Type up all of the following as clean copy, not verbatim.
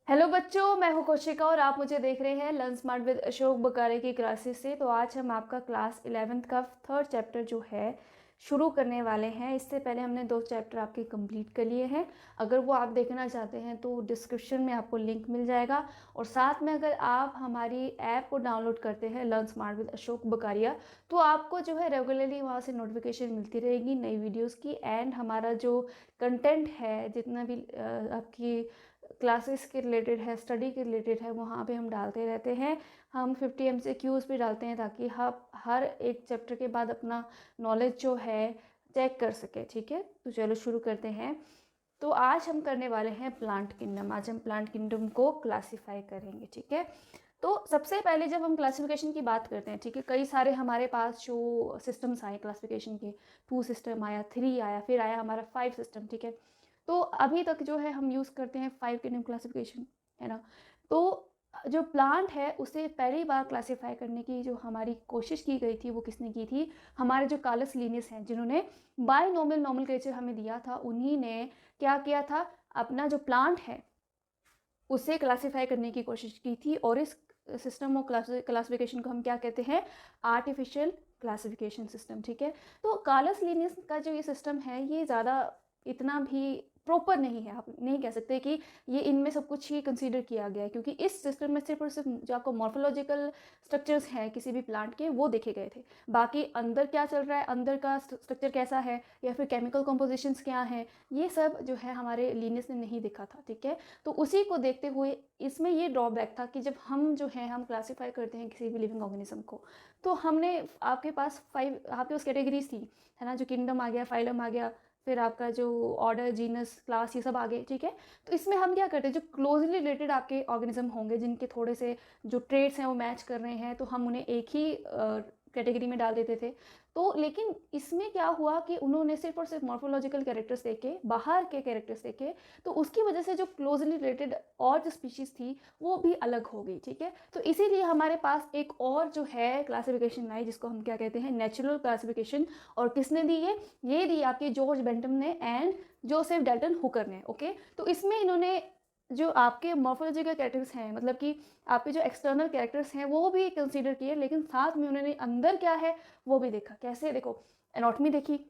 Hello बच्चों, मैं हूं कोशिका और आप मुझे देख रहे हैं लर्न स्मार्ट विद अशोक बकारे की क्लासेस से। तो आज हम आपका क्लास 11th का थर्ड चैप्टर जो है शुरू करने वाले हैं। इससे पहले हमने 2 चैप्टर आपके कंप्लीट कर लिए हैं। अगर वो आप देखना चाहते हैं तो डिस्क्रिप्शन में आपको लिंक मिल जाएगा। और साथ में अगर आप हमारी ऐप को डाउनलोड करते हैं लर्न स्मार्ट विद अशोक बकारिया, तो आपको जो है रेगुलरली वहाँ से नोटिफिकेशन मिलती रहेगी नई वीडियोज़ की। एंड हमारा जो कंटेंट है, जितना भी आपकी क्लासेस के रिलेटेड है, स्टडी के रिलेटेड है, वहाँ पे हम डालते रहते हैं। हम 50 MCQs भी डालते हैं ताकि आप हर एक चैप्टर के बाद अपना नॉलेज जो है चेक कर सके। ठीक है, तो चलो शुरू करते हैं। तो आज हम करने वाले हैं प्लांट किंगडम। आज हम प्लांट किंगडम को क्लासीफाई करेंगे। ठीक है, तो सबसे पहले जब हम क्लासिफिकेशन की बात करते हैं, ठीक है, कई सारे हमारे पास जो सिस्टम्स आए क्लासिफिकेशन के, 2 सिस्टम आया, 3 आया, फिर आया हमारा 5 सिस्टम। ठीक है, तो अभी तक जो है हम यूज़ करते हैं 5 किंगडम क्लासिफिकेशन, है ना। तो जो प्लांट है उसे पहली बार क्लासीफाई करने की जो हमारी कोशिश की गई थी वो किसने की थी? हमारे जो कार्लस लिनियस हैं, जिन्होंने बायनोमियल नोमेनक्लेचर हमें दिया था, उन्हीं ने क्या किया था, अपना जो प्लांट है उसे क्लासीफाई करने की कोशिश की थी। और इस सिस्टम ऑफ क्लासिफिकेशन को हम क्या कहते हैं? Artificial classification system. ठीक है, तो कार्लस लिनियस का जो ये सिस्टम है ये ज़्यादा इतना भी प्रॉपर नहीं है। आप नहीं कह सकते कि ये इनमें सब कुछ ही कंसीडर किया गया है, क्योंकि इस सिस्टम में सिर्फ और सिर्फ जो आपको मॉर्फोलॉजिकल स्ट्रक्चर्स हैं किसी भी प्लांट के, वो देखे गए थे। बाकी अंदर क्या चल रहा है, अंदर का स्ट्रक्चर कैसा है, या फिर केमिकल कॉम्पोजिशंस क्या हैं, ये सब जो है हमारे लिनियस ने नहीं देखा था। ठीक है, तो उसी को देखते हुए इसमें ये ड्रॉबैक था कि जब हम जो है हम क्लासीफाई करते हैं किसी भी लिविंग ऑर्गेनिज्म को, तो हमने आपके पास 5 आपके पास कैटेगरीज थी, है ना। जो किंगडम आ गया, फाइलम आ गया, फिर आपका जो ऑर्डर, जीनस, क्लास, ये सब आ गए। ठीक है, तो इसमें हम क्या करते हैं, जो क्लोजली रिलेटेड आपके ऑर्गेनिज्म होंगे, जिनके थोड़े से जो ट्रेट्स हैं वो मैच कर रहे हैं, तो हम उन्हें एक ही कैटेगरी में डाल देते थे। तो लेकिन इसमें क्या हुआ कि उन्होंने सिर्फ और सिर्फ मॉर्फोलॉजिकल कैरेक्टर्स देखे, बाहर के कैरेक्टर्स देखे, तो उसकी वजह से जो क्लोजली रिलेटेड और जो स्पीशीज़ थी वो भी अलग हो गई। ठीक है, तो इसीलिए हमारे पास एक और जो है क्लासिफिकेशन आई, जिसको हम क्या कहते हैं? Natural classification. और किसने दी ये दी आपके जॉर्ज बेंटम ने एंड जोसेफ डेल्टन हुकर ने। ओके, तो इसमें इन्होंने जो आपके मॉर्फोलॉजिकल कैरेक्टर्स हैं, मतलब कि आपके जो एक्सटर्नल कैरेक्टर्स हैं, वो भी कंसीडर किए, लेकिन साथ में उन्होंने अंदर क्या है वो भी देखा। कैसे? देखो, एनाटॉमी देखी,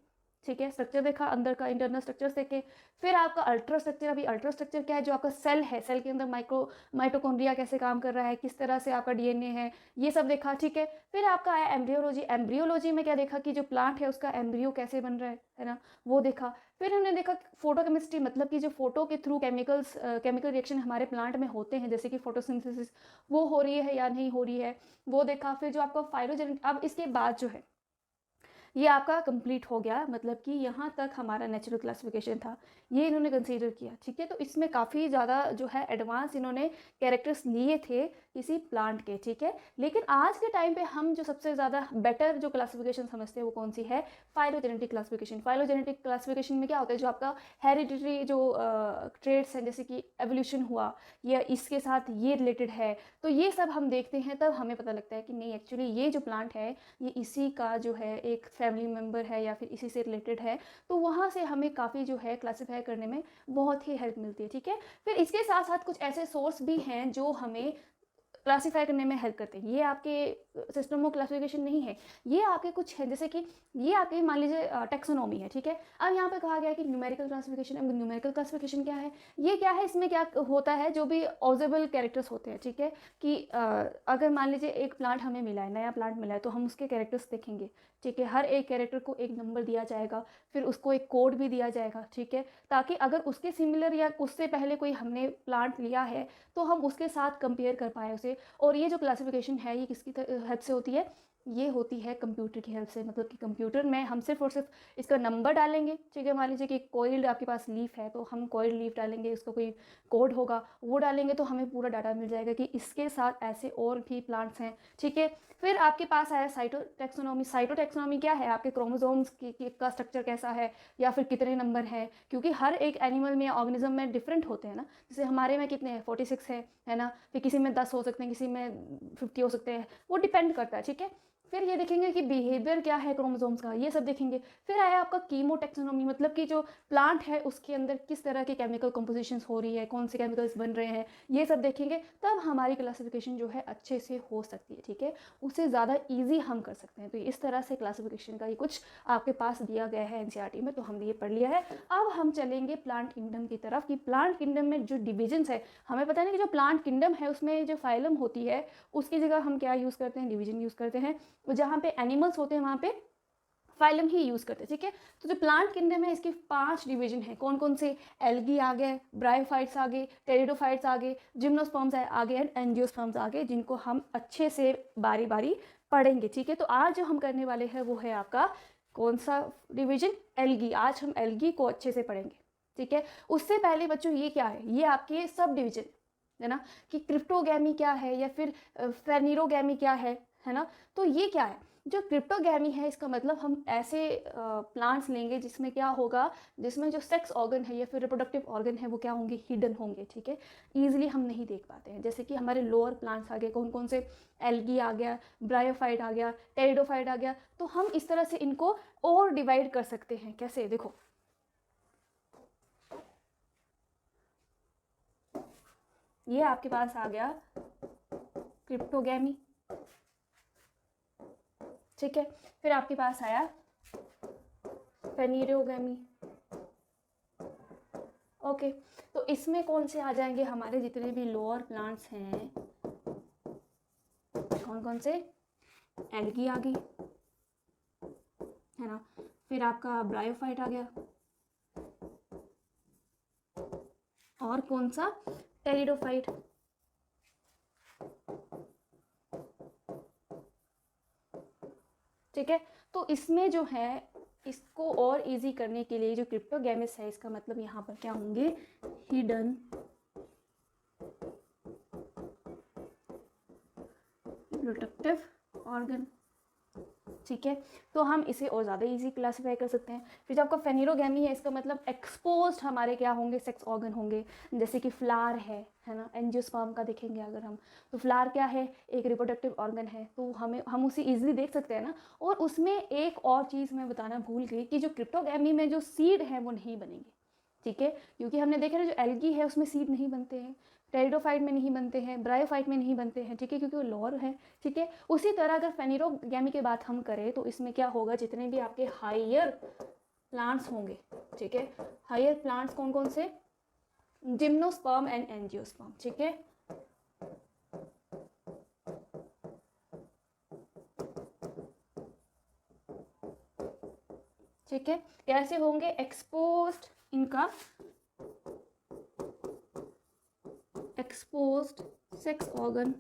ठीक है, स्ट्रक्चर देखा, अंदर का इंटरनल स्ट्रक्चर्स देखे। फिर आपका अल्ट्रा स्ट्रक्चर। अभी अल्ट्रा स्ट्रक्चर क्या है? जो आपका सेल है, सेल के अंदर माइटोकॉन्ड्रिया कैसे काम कर रहा है, किस तरह से आपका डीएनए है, ये सब देखा। ठीक है, फिर आपका आया एम्ब्रियोलॉजी। एम्ब्रियोलॉजी में क्या देखा कि जो प्लांट है उसका एम्ब्रियो कैसे बन रहा है ना, वो देखा। फिर हमने देखा फोटोकेमिस्ट्री, मतलब कि जो फोटो के थ्रू केमिकल रिएक्शन हमारे प्लांट में होते हैं, जैसे कि फोटोसिंथेसिस, वो हो रही है या नहीं हो रही है, वो देखा। फिर जो आपका फाइलोजेनेटिक, अब इसके बाद जो है ये आपका कंप्लीट हो गया, मतलब कि यहाँ तक हमारा नेचुरल क्लासिफिकेशन था, ये इन्होंने कंसीडर किया। ठीक है, तो इसमें काफ़ी ज़्यादा जो है एडवांस इन्होंने कैरेक्टर्स लिए थे किसी प्लांट के। ठीक है, लेकिन आज के टाइम पे हम जो सबसे ज़्यादा बेटर जो क्लासिफिकेशन समझते हैं वो कौन सी है? Phylogenetic classification. फाइलोजेनेटिक क्लासिफिकेशन में क्या होता है, जो आपका हेरिडिटरी जो ट्रेड्स हैं, जैसे कि एवोल्यूशन हुआ या इसके साथ ये रिलेटेड है, तो ये सब हम देखते हैं, तब हमें पता लगता है कि नहीं, एक्चुअली ये जो प्लांट है ये इसी का जो है एक फैमिली मेम्बर है या फिर इसी से रिलेटेड है। तो वहाँ से हमें काफ़ी जो है क्लासीफाई करने में बहुत ही हेल्प मिलती है। ठीक है, फिर इसके साथ साथ कुछ ऐसे सोर्स भी हैं जो हमें क्लासीफाई करने में हेल्प करते हैं। ये आपके सिस्टम ऑफ क्लासिफिकेशन नहीं है, ये आपके कुछ है, जैसे कि ये आपके मान लीजिए टेक्सोनॉमी है। ठीक है, अब यहाँ पे कहा गया है कि न्यूमेरिकल क्लासिफिकेशन। अब न्यूमेरिकल क्लासिफिकेशन क्या है? ये क्या है, इसमें क्या होता है, जो भी ऑब्जर्वेबल कैरेक्टर्स होते हैं, ठीक है, कि अगर मान लीजिए एक प्लांट हमें मिला है, नया प्लांट मिला है, तो हम उसके कैरेक्टर्स देखेंगे। ठीक है, हर एक कैरेक्टर को एक नंबर दिया जाएगा, फिर उसको एक कोड भी दिया जाएगा। ठीक है, ताकि अगर उसके सिमिलर या उससे पहले कोई हमने प्लांट लिया है तो हम उसके साथ कंपेयर कर पाए उसे। और ये जो क्लासिफिकेशन है ये किसकी हेल्प से होती है? ये होती है कंप्यूटर की हेल्प से। मतलब कि कंप्यूटर में हम सिर्फ और सिर्फ इसका नंबर डालेंगे। ठीक है, मान लीजिए कि कोइल्ड आपके पास लीफ है, तो हम कोइल्ड लीफ डालेंगे, इसका कोई कोड होगा, वो डालेंगे तो हमें पूरा डाटा मिल जाएगा कि इसके साथ ऐसे और भी प्लांट्स हैं। ठीक है, फिर आपके पास आया साइटोटैक्सोनॉमी। साइटोटैक्सोनॉमी क्या है? आपके क्रोमोसोम्स का स्ट्रक्चर कैसा है, या फिर कितने नंबर हैं, क्योंकि हर एक एनिमल में, ऑर्गेनिज्म में डिफरेंट होते हैं ना। जैसे हमारे में कितने हैं? 46 है ना, फिर किसी में 10 हो सकते हैं, किसी में 50 हो सकते हैं, वो डिपेंड करता है। ठीक है, फिर ये देखेंगे कि बिहेवियर क्या है क्रोमोसोम्स का, ये सब देखेंगे। फिर आया आपका कीमोटेक्सोनोमी, मतलब कि जो प्लांट है उसके अंदर किस तरह की केमिकल कंपोजिशंस हो रही है, कौन से केमिकल्स बन रहे हैं, ये सब देखेंगे। तब हमारी क्लासिफिकेशन जो है अच्छे से हो सकती है, ठीक है, उससे ज़्यादा ईजी हम कर सकते हैं। तो इस तरह से क्लासिफिकेशन का ये कुछ आपके पास दिया गया है एनसीईआरटी में, तो हमने ये पढ़ लिया है। अब हम चलेंगे प्लांट किंगडम की तरफ कि प्लांट किंगडम में जो डिविजन्स है, हमें पता नहीं कि जो प्लांट किंगडम है उसमें जो फाइलम होती है उसकी जगह हम क्या यूज़ करते हैं, डिवीजन यूज़ करते हैं। जहाँ पे एनिमल्स होते हैं वहाँ पे फाइलम ही यूज़ करते हैं, ठीक है। तो जो प्लांट किंगडम है इसकी 5 डिवीजन है। कौन कौन से? एल्गी आ गए, ब्रायोफाइट्स आ गए, टेरिडोफाइट्स आ गए, जिम्नोस्पर्म्स आ गए एंड एंजियोस्पर्म्स आ गए, जिनको हम अच्छे से बारी बारी पढ़ेंगे, ठीक है। तो आज जो हम करने वाले हैं वो है आपका कौन सा डिवीजन? एल्गी। आज हम एल्गी को अच्छे से पढ़ेंगे, ठीक है। उससे पहले बच्चों ये क्या है, ये आपके सब डिवीजन है ना, कि क्रिप्टोगैमी क्या है या फिर फेनिरोगैमी क्या है ना। तो ये क्या है? जो क्रिप्टोगैमी है इसका मतलब हम ऐसे प्लांट्स लेंगे जिसमें क्या होगा, जिसमें जो सेक्स ऑर्गन है या फिर रिप्रोडक्टिव ऑर्गन है वो क्या होंगे, हिडन होंगे, ठीक है, ईजिली हम नहीं देख पाते हैं। जैसे कि हमारे लोअर प्लांट्स आ गए, कौन कौन से? एल्गी आ गया, ब्रायोफाइट आ गया, टेरिडोफाइट आ गया। तो हम इस तरह से इनको और डिवाइड कर सकते हैं। कैसे? देखो, ये आपके पास आ गया क्रिप्टोगैमी, ठीक है। फिर आपके पास आया फेनिरोगैमी, ओके। तो इसमें कौन से आ जाएंगे? हमारे जितने भी लोअर प्लांट्स हैं, कौन कौन से? एल्गी आ गई है ना, फिर आपका ब्रायोफाइट आ गया, और कौन सा? टेरिडोफाइट, ठीक है। तो इसमें जो है इसको और इजी करने के लिए जो क्रिप्टोगैमिस है इसका मतलब यहाँ पर क्या होंगे? हिडन रिप्रोडक्टिव ऑर्गन, ठीक है। तो हम इसे और ज़्यादा इजी क्लासीफाई कर सकते हैं। फिर जो आपका फेनिरोगैमी है इसका मतलब एक्सपोज्ड हमारे क्या होंगे? सेक्स ऑर्गन होंगे। जैसे कि फ्लावर है ना, एंजियोस्पर्म का देखेंगे अगर हम, तो फ्लावर क्या है? एक रिप्रोडक्टिव ऑर्गन है, तो हम उसे इजीली देख सकते हैं ना। और उसमें एक और चीज़ मैं बताना भूल गई कि जो क्रिप्टोगैमी में जो सीड है वो नहीं बनेंगे, ठीक है, क्योंकि हमने देखा ना जो एल्गी है उसमें सीड नहीं बनते हैं, टेरिडोफाइट में नहीं बनते हैं, ब्रायोफाइट में नहीं बनते हैं, ठीक है, क्योंकि वो लोअर है, ठीक है। उसी तरह अगर फेनिरोगैमी की बात हम करें तो इसमें क्या होगा? जितने भी आपके हायर प्लांट्स होंगे, ठीक है, हायर प्लांट्स कौन कौन से? जिम्नोस्पर्म एंड एंजियोस्पर्म, ठीक है। ठीक है, कैसे होंगे? एक्सपोज्ड, इनका एक्सपोज्ड सेक्स ऑर्गन,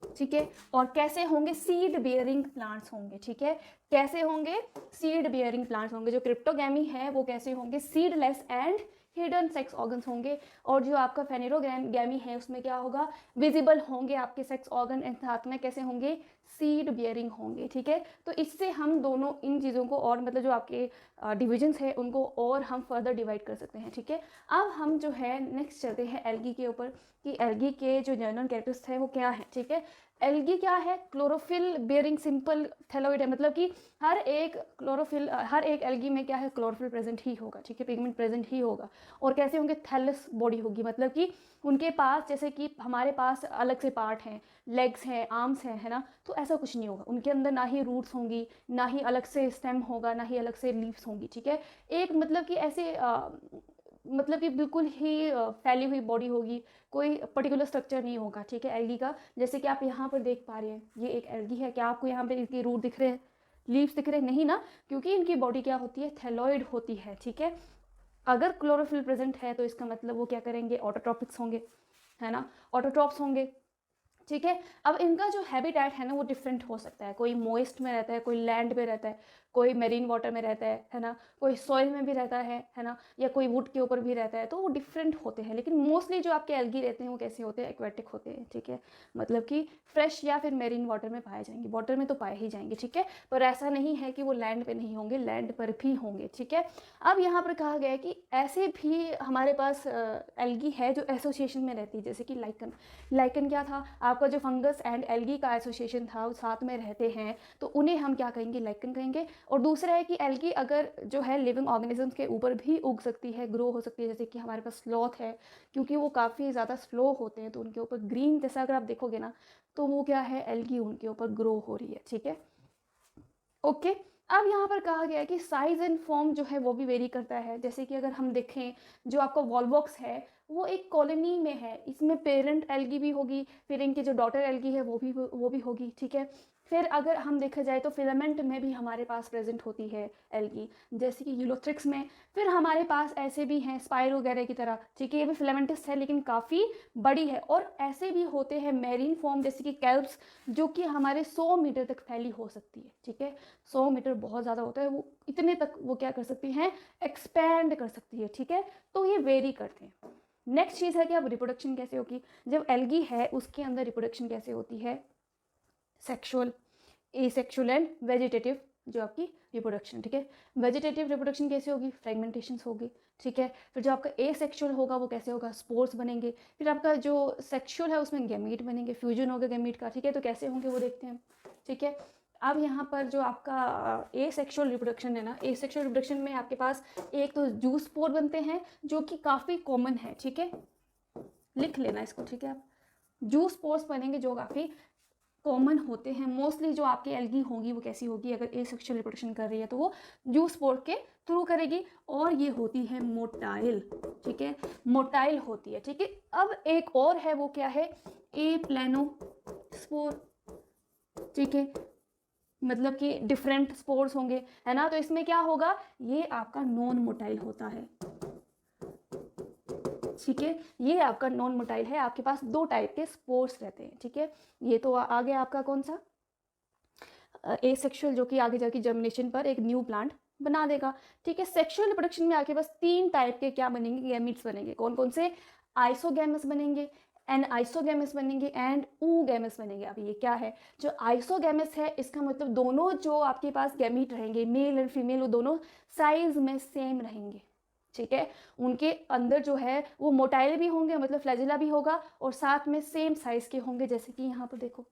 ठीक है। और कैसे होंगे? सीड बियरिंग प्लांट्स होंगे, ठीक है। कैसे होंगे? सीड बियरिंग प्लांट्स होंगे। जो क्रिप्टोगैमी है वो कैसे होंगे? Seedless and hidden sex organs होंगे। और जो आपका फेनिरोगैमी है उसमें क्या होगा? विजिबल होंगे आपके सेक्स ऑर्गन, एंड साथ में कैसे होंगे? सीड बियरिंग होंगे, ठीक है। तो इससे हम दोनों इन चीज़ों को और मतलब जो आपके डिविजन्स है उनको और हम फर्दर डिवाइड कर सकते हैं, ठीक है। अब हम जो है नेक्स्ट चलते हैं एल्गी के ऊपर कि एल्गी के जो जनरल कैरेक्टरिस्टिक्स है वो क्या है, ठीक है। एल्गी क्या है? क्लोरोफिल बेयरिंग सिंपल थैलोइड है, मतलब कि हर एक एल्गी में क्या है? क्लोरोफिल प्रेजेंट ही होगा, ठीक है, पिगमेंट प्रेजेंट ही होगा। और कैसे होंगे? थैलस बॉडी होगी, मतलब कि उनके पास जैसे कि हमारे पास अलग से पार्ट हैं, लेग्स हैं, आर्म्स हैं, है ना, तो ऐसा कुछ नहीं होगा। उनके अंदर ना ही रूट्स होंगी, ना ही अलग से स्टेम होगा, ना ही अलग से लीव्स होंगी, ठीक है। एक मतलब कि ऐसे मतलब कि बिल्कुल ही फैली हुई बॉडी होगी, कोई पर्टिकुलर स्ट्रक्चर नहीं होगा, ठीक है, एल्गी का। जैसे कि आप यहाँ पर देख पा रहे हैं ये एक एल्गी है, क्या आपको यहाँ पे इसके रूट दिख रहे हैं, लीव्स दिख रहे हैं? नहीं ना, क्योंकि इनकी बॉडी क्या होती है? थैलॉइड होती है, ठीक है। अगर क्लोरोफिल प्रेजेंट है तो इसका मतलब वो क्या करेंगे? ऑटोट्रॉपिक्स होंगे, है ना, ऑटोट्रॉप्स होंगे, ठीक है। अब इनका जो हैबिटेट है ना वो डिफरेंट हो सकता है, कोई मोइस्ट में रहता है, कोई लैंड पे रहता है, कोई मेरीन वाटर में रहता है ना, कोई सॉइल में भी रहता है ना, या कोई वुड के ऊपर भी रहता है, तो वो डिफरेंट होते हैं। लेकिन मोस्टली जो आपके एल्गी रहते हैं वो कैसे होते हैं, एक्वेटिक होते हैं, ठीक है, मतलब कि फ्रेश या फिर मेरीन वाटर में पाए जाएंगे, वाटर में तो पाए ही जाएंगे, ठीक है, पर ऐसा नहीं है कि वो लैंड पे नहीं होंगे, लैंड पर भी होंगे, ठीक है। अब यहाँ पर कहा गया है कि ऐसे भी हमारे पास एल्गी है जो एसोसिएशन में रहती है, जैसे कि लाइकन। लाइकन क्या था, आपका जो फंगस एंड एल्गी का एसोसिएशन था, वो साथ में रहते हैं, तो उन्हें हम क्या कहेंगे, लाइकन कहेंगे। और दूसरा है कि एल्गी अगर जो है लिविंग ऑर्गेनिजम्स के ऊपर भी उग सकती है, ग्रो हो सकती है, जैसे कि हमारे पास स्लॉथ है, क्योंकि वो काफ़ी ज़्यादा स्लो होते हैं, तो उनके ऊपर ग्रीन जैसा अगर आप देखोगे ना, तो वो क्या है, एल्गी उनके ऊपर ग्रो हो रही है, ठीक है, ओके। अब यहाँ पर कहा गया है कि साइज एंड फॉर्म जो है वो भी वेरी करता है। जैसे कि अगर हम देखें, जो आपका वॉलवॉक्स है वो एक कॉलोनी में है, इसमें पेरेंट एल्गी भी होगी, फिर इनकी जो डॉटर एल्गी है वो भी होगी, ठीक है। फिर अगर हम देखा जाए तो फिलामेंट में भी हमारे पास प्रेजेंट होती है एल्गी, जैसे कि यूलोथ्रिक्स में। फिर हमारे पास ऐसे भी हैं स्पाइरो वगैरह की तरह, ठीक है, ये भी फिलामेंटस है लेकिन काफ़ी बड़ी है। और ऐसे भी होते हैं मेरीन फॉर्म, जैसे कि कैल्प्स, जो कि हमारे 100 मीटर तक फैली हो सकती है, ठीक है। 100 मीटर बहुत ज़्यादा होता है, वो इतने तक वो क्या कर सकती हैं, एक्सपैंड कर सकती है, ठीक है। तो ये वेरी करते हैं। नेक्स्ट चीज़ है कि अब रिप्रोडक्शन कैसे होगी, जब एल्गी है उसके अंदर रिप्रोडक्शन कैसे होती है, सेक्सुअल, एसेक्सुअल एंड वेजिटेटिव जो आपकी रिप्रोडक्शन, ठीक है। वेजिटेटिव रिप्रोडक्शन कैसे होगी, फ्रेगमेंटेशन होगी, ठीक है। फिर जो आपका एसेक्सुअल होगा वो कैसे होगा, स्पोर्स बनेंगे। फिर आपका जो सेक्सुअल है उसमें गैमीट बनेंगे, फ्यूजन होगा गैमीट का, ठीक है। तो कैसे होंगे वो देखते हैं, ठीक है। अब यहाँ पर जो आपका एसेक्सुअल रिप्रोडक्शन है ना, एसेक्सुअल रिप्रोडक्शन में आपके पास एक तो जूस स्पोर बनते हैं जो कि काफ़ी कॉमन है, ठीक है, लिख लेना इसको, ठीक है। आप जूस स्पोर्स बनेंगे जो काफ़ी कॉमन होते हैं। मोस्टली जो आपकी एल्गी होगी वो कैसी होगी, अगर एसेक्सुअल रिप्रोडक्शन कर रही है तो वो जूस स्पोर के थ्रू करेगी, और ये होती है मोटाइल, ठीक है, मोटाइल होती है, ठीक है। अब एक और है, वो क्या है, ए प्लेनोस्पोर, ठीक है, मतलब कि डिफरेंट स्पोर्स होंगे, है ना। तो इसमें क्या होगा, ये आपका नॉन मोटाइल होता है, ठीक है, ये आपका नॉन मोटाइल है। आपके पास 2 टाइप के स्पोर्स रहते हैं, ठीक है। ये तो आ गया आपका कौन सा, एसेक्सुअल, जो कि आगे जाके जर्मिनेशन पर एक न्यू प्लांट बना देगा, ठीक है। सेक्सुअल रिप्रोडक्शन में आपके पास 3 टाइप के क्या बनेंगे, गैमीट्स बनेंगे। कौन कौन से, आइसोगैमस बनेंगे, एन आइसोगैमस बनेंगे एंड ऊगैमस बनेंगे। अब ये क्या है, जो आइसोगैमस है इसका मतलब दोनों जो आपके पास गैमीट रहेंगे, मेल एंड फीमेल, वो दोनों साइज में सेम रहेंगे, ठीक है। उनके अंदर जो है वो मोटाइल भी होंगे, मतलब फ्लैजिला भी होगा, और साथ में सेम साइज के होंगे। जैसे कि यहाँ पर देखो,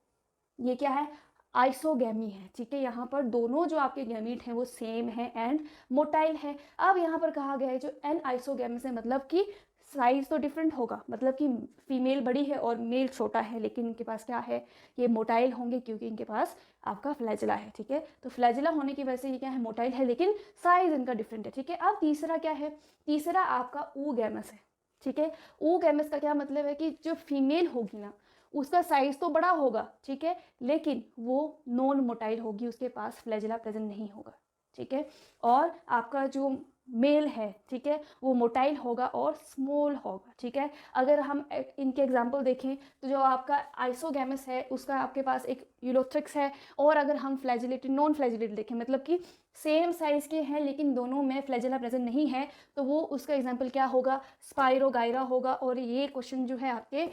ये क्या है, आइसोगैमी है, ठीक है। यहाँ पर दोनों जो आपके गैमीट हैं वो सेम है एंड मोटाइल है। अब यहाँ पर कहा गया है जो एन आइसोगैमस है, मतलब कि साइज तो डिफरेंट होगा, मतलब कि फीमेल बड़ी है और मेल छोटा है, लेकिन इनके पास क्या है, ये मोटाइल होंगे क्योंकि इनके पास आपका फ्लैजिला है, ठीक है। तो फ्लैजिला होने की वजह से ये क्या है, मोटाइल है, लेकिन साइज इनका डिफरेंट है, ठीक है। अब तीसरा क्या है, तीसरा आपका ऊगैमस है, ठीक है। ऊगैमस का क्या मतलब है कि जो फीमेल होगी ना उसका साइज तो बड़ा होगा, ठीक है, लेकिन वो नॉन मोटाइल होगी, उसके पास फ्लैजिला प्रेजेंट नहीं होगा, ठीक है। और आपका जो मेल है, ठीक है, वो मोटाइल होगा और स्मॉल होगा, ठीक है। अगर हम इनके एग्जांपल देखें तो जो आपका आइसोगैमस है उसका आपके पास एक यूलोथ्रिक्स है, और अगर हम फ्लैजिलेटेड नॉन फ्लैजिलेटेड देखें, मतलब कि सेम साइज के हैं लेकिन दोनों में फ्लैजिला प्रेजेंट नहीं है, तो वो उसका एग्जाम्पल क्या होगा, स्पाइरोगायरा होगा। और ये क्वेश्चन जो है आपके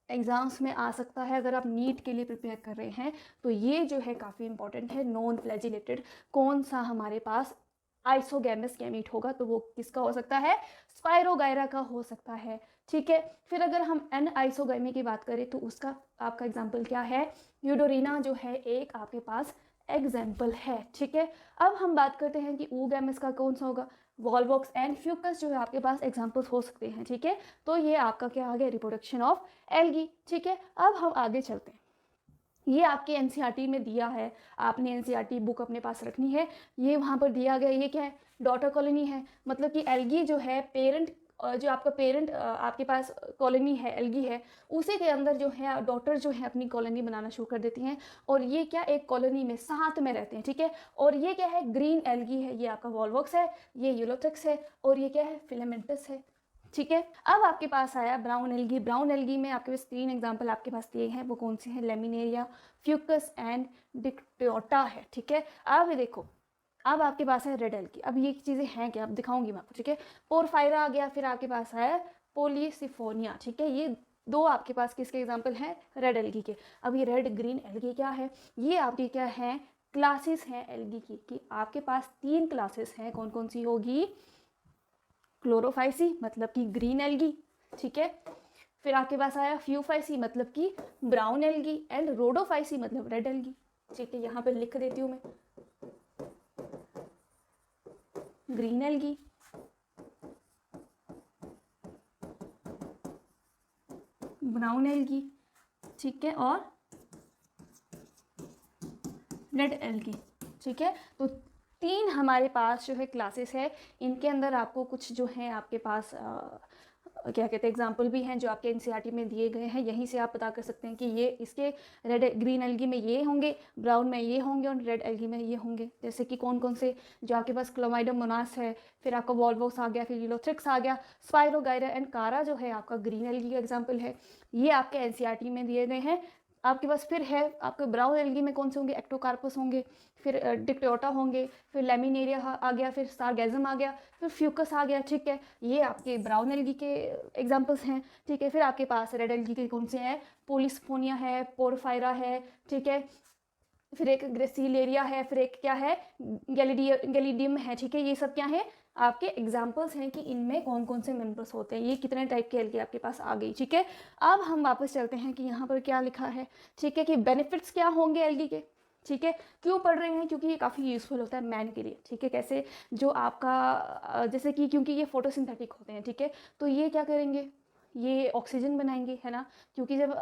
एग्ज़ाम्स में आ सकता है, अगर आप नीट के लिए प्रिपेयर कर रहे हैं तो ये जो है काफ़ी इंपॉर्टेंट है। नॉन फ्लैजिलेटेड कौन सा हमारे पास आइसोगैमस गैमीट होगा, तो वो किसका हो सकता है, स्पाइरोगायरा का हो सकता है, ठीक है। फिर अगर हम एन आइसोगैमी की बात करें तो उसका आपका एग्जाम्पल क्या है, यूडोरिना जो है एक आपके पास एग्जाम्पल है, ठीक है। अब हम बात करते हैं कि ऊगैमस का कौन सा होगा, वॉलवॉक्स एंड फ्यूकस जो है आपके पास एग्जाम्पल्स हो सकते हैं, ठीक है। तो ये आपका क्या आ गया, रिप्रोडक्शन ऑफ एल्गी, ठीक है। अब हम आगे चलते हैं, ये आपके एनसीईआरटी में दिया है, आपने एनसीईआरटी बुक अपने पास रखनी है, ये वहाँ पर दिया गया। ये क्या है, डॉटर कॉलोनी है, मतलब कि एल्गी जो है पेरेंट, जो आपका पेरेंट आपके पास कॉलोनी है एल्गी है, उसी के अंदर जो है डॉटर जो है अपनी कॉलोनी बनाना शुरू कर देती हैं, और ये क्या एक कॉलोनी में साथ में रहते हैं, ठीक है। और ये क्या है, ग्रीन एल्गी है, ये आपका वॉलवॉक्स है, ये यूलोथ्रिक्स है, और ये क्या है, फिलामेंटस है, ठीक है। अब आपके पास आया ब्राउन एल्गी। ब्राउन एल्गी में आपके पास 3 एग्जाम्पल आपके पास दिए हैं, वो कौन से हैं, लेमिनेरिया, फ्यूकस एंड डिक्टियोटा है, ठीक है। अब देखो, अब आपके पास है रेड एल्गी। अब ये चीज़ें हैं क्या, अब दिखाऊंगी मैं आपको, ठीक है। पोरफायरा आ गया, फिर आपके पास है पॉलीसिफोनिया, ठीक है। ये दो आपके पास किसके एग्जाम्पल हैं, रेड एल्गी के। अब ये रेड ग्रीन एल्गी क्या है, ये आपकी क्या है, क्लासेस हैं एल्गी की, कि आपके पास 3 क्लासेस हैं। कौन कौन सी होगी, क्लोरोफाइसी मतलब कि ग्रीन एल्गी, ठीक है। फिर आपके पास आया फ्यूफाइसी मतलब कि ब्राउन एल्गी, एंड रोडोफाइसी मतलब रेड एल्गी, ठीक है। यहाँ पे लिख देती हूँ मैं, ग्रीन एल्गी, ब्राउन एल्गी, ठीक है, और रेड एल्गी, ठीक है। तो 3 हमारे पास जो है क्लासेस है। इनके अंदर आपको कुछ जो है आपके पास क्या कहते हैं एग्जाम्पल भी हैं जो आपके एनसीईआरटी में दिए गए हैं। यहीं से आप पता कर सकते हैं कि ये इसके रेड ग्रीन एल्गी में ये होंगे, ब्राउन में ये होंगे और रेड एल्गी में ये होंगे। जैसे कि कौन कौन से, जो आपके पास क्लोमाइडोमोनास है, फिर आपका वॉल्वोस आ गया, फिर यूलोथ्रिक्स आ गया, स्पाइरोगाइरा एंड कारा जो है आपका ग्रीन एल्गी का एग्जाम्पल है। ये आपके एनसीईआरटी में दिए गए हैं। आपके पास फिर है आपके ब्राउन एल्गी में कौन से होंगे, एक्टोकार्पस होंगे, फिर डिक्टोटा होंगे, फिर लेमिनेरिया आ गया, फिर सारगैजम आ गया, फिर फ्यूकस आ गया, ठीक है। ये आपके ब्राउन एल्गी के एग्जांपल्स हैं, ठीक है। फिर आपके पास रेड एल्गी के कौन से हैं, पोलिस्फोनिया है, पोरफायरा है, ठीक है। फिर एक ग्रेसिलेरिया है, फिर एक क्या है, गैलिडियम है, ठीक है। ये सब क्या है, आपके एग्जाम्पल्स हैं कि इनमें कौन कौन से मेंबर्स होते हैं। ये कितने टाइप के एल्गी आपके पास आ गई, ठीक है। अब हम वापस चलते हैं कि यहाँ पर क्या लिखा है, ठीक है, कि बेनिफिट्स क्या होंगे एल्गी के, ठीक है। क्यों पढ़ रहे हैं, क्योंकि ये काफ़ी यूज़फुल होता है मैन के लिए, ठीक है। कैसे, जो आपका जैसे कि क्योंकि ये फोटोसिंथेटिक होते हैं, ठीक है, तो ये क्या करेंगे, ये ऑक्सीजन बनाएंगे, है ना। क्योंकि जब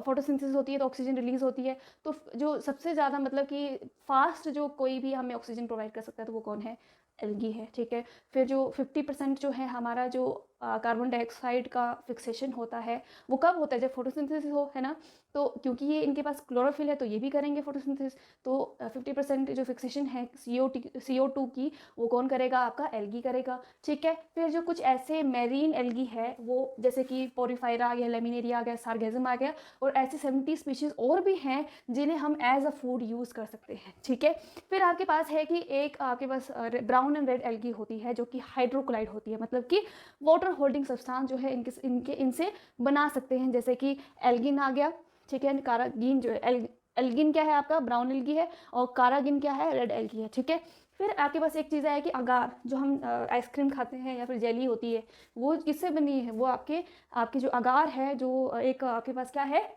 फोटोसिंथेसिस होती है तो ऑक्सीजन रिलीज होती है। तो जो सबसे ज़्यादा मतलब कि फास्ट जो कोई भी हमें ऑक्सीजन प्रोवाइड कर सकता है तो वो कौन है, एल्गी है, ठीक है। फिर जो 50% जो है हमारा जो कार्बन डाइऑक्साइड का फिक्सेशन होता है वो कब होता है, जब फोटोसिंथेसिस हो, है ना। तो क्योंकि ये इनके पास क्लोरोफिल है तो ये भी करेंगे फोटोसिंथेसिस। तो 50% जो फिक्सेशन है CO2 की, वो कौन करेगा, आपका एल्गी करेगा, ठीक है। फिर जो कुछ ऐसे मैरीन एल्गी है वो जैसे कि पोरिफायरा आ गया, लेमिनेरिया आ गया, सारगैजम आ गया, और ऐसे 70 स्पीशीज और भी हैं जिन्हें हम एज अ फूड यूज़ कर सकते हैं, ठीक है। फिर आपके पास है कि एक आपके पास ब्राउन एंड रेड एल्गी होती है जो कि हाइड्रोक्लाइड होती है, मतलब कि वाटर होल्डिंग सब्सटेंस जो है इनसे बना सकते हैं। जैसे कि एल्गिन आ गया, ठीक है, कारागिन जो है, एल्गिन क्या है आपका, ब्राउन एल्गी है, और कारागिन क्या है, रेड एल्गी है, ठीक है। फिर आपके पास एक चीज़ है कि अगार, जो हम आइसक्रीम खाते हैं या फिर जेली होती है, वो किससे बनी है, वो आपके जो अगार है, जो एक आपके पास क्या है,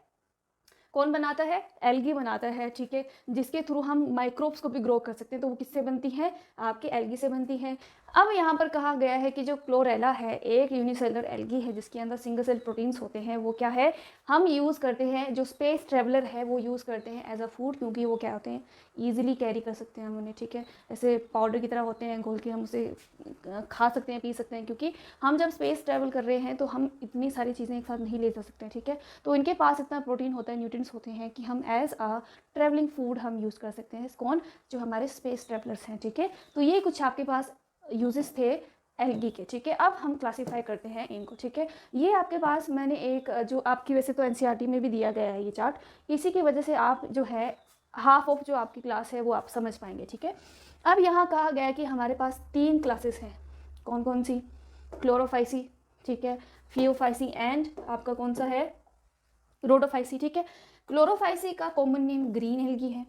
कौन बनाता है, एल्गी बनाता है, ठीक है। जिसके थ्रू हम माइक्रोब्स को भी ग्रो कर सकते हैं, तो वो किससे बनती है, आपके एल्गी से बनती है। अब यहाँ पर कहा गया है कि जो क्लोरेला है एक यूनिसेलुलर एल्गी है जिसके अंदर सिंगल सेल प्रोटीन्स होते हैं। वो क्या है, हम यूज़ करते हैं, जो स्पेस ट्रेवलर है वो यूज़ करते हैं एज अ फूड, क्योंकि वो क्या होते हैं, ईजिली कैरी कर सकते हैं हम उन्हें, ठीक है। ऐसे पाउडर की तरह होते हैं, घोल के हम उसे खा सकते हैं, पी सकते हैं, क्योंकि हम जब स्पेस ट्रेवल कर रहे हैं तो हम इतनी सारी चीज़ें एक साथ नहीं ले जा सकते हैं, ठीक है। तो इनके पास इतना प्रोटीन होता है, न्यूट्रिएंट्स होते हैं कि हम एज अ ट्रेवलिंग फूड हम यूज़ कर सकते हैं। कौन, जो हमारे स्पेस ट्रेवलर्स हैं, ठीक है। तो ये कुछ आपके पास यूजेस थे एल्गी के, ठीक है। अब हम क्लासीफाई करते हैं इनको, ठीक है। ये आपके पास मैंने एक जो आपकी वैसे तो एनसीईआरटी में भी दिया गया है ये चार्ट, इसी की वजह से आप जो है हाफ ऑफ जो आपकी क्लास है वो आप समझ पाएंगे, ठीक है। अब यहाँ कहा गया है कि हमारे पास 3 क्लासेस हैं, कौन कौन सी, क्लोरोफाइसी, ठीक है, फ्लियोफाइसी एंड आपका कौन सा है, रोडोफाइसी, ठीक है। क्लोरोफाइसी का कॉमन नेम ग्रीन एल्गी है,